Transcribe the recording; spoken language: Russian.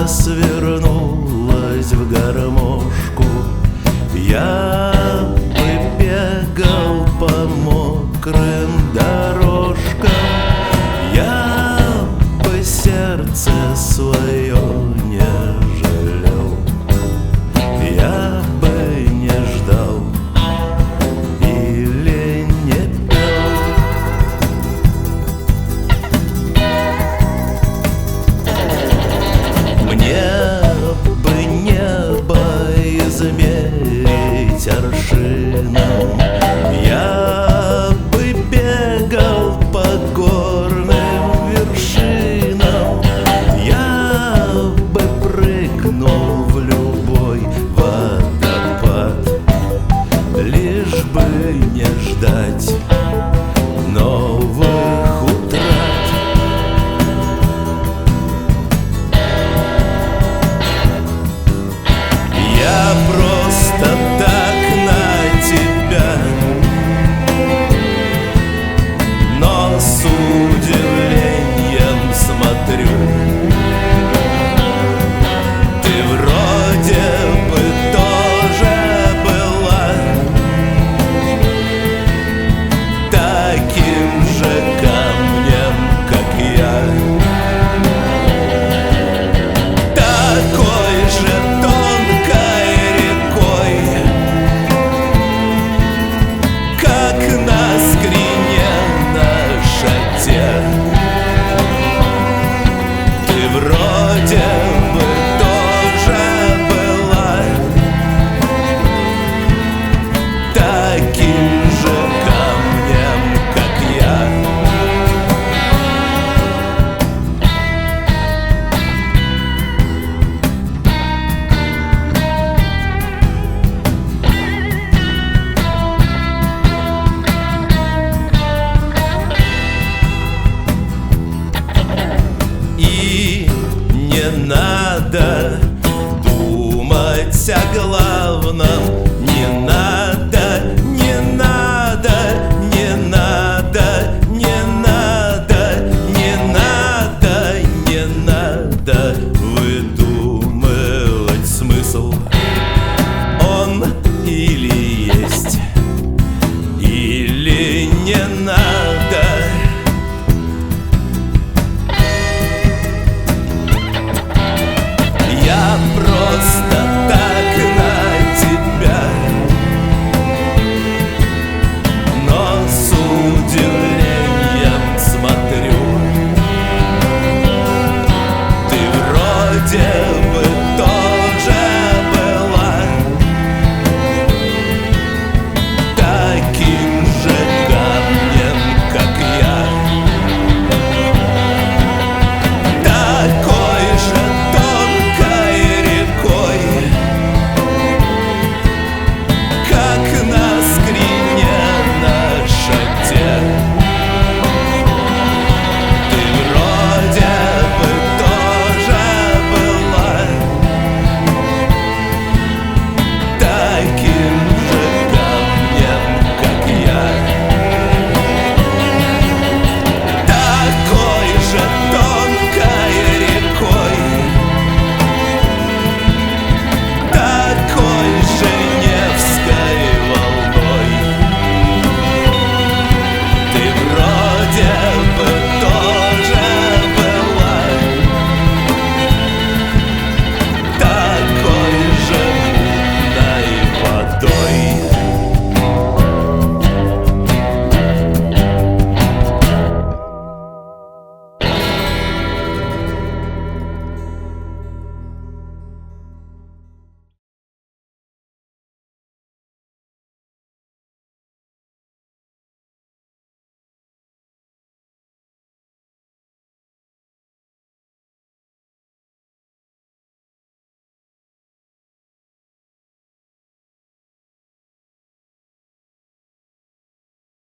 свернулась в гармошку. Я бы бегал по мокрым дорожкам, я бы сердце свое не жалел, я бы не ждал или не пел. Мне бы небо измерить аршином, я бы бегал по горным вершинам, я бы прыгнул в любой водопад, лишь бы не ждать новых утрат. Я просто так на тебя, но с удивлением смотрю. Ты вроде бы тоже была таким же камнем, как я, такой же тонкой рекой, как на скрине на шате. Ты вроде бы тоже была таким же камнем, как я. И не надо думать о главном,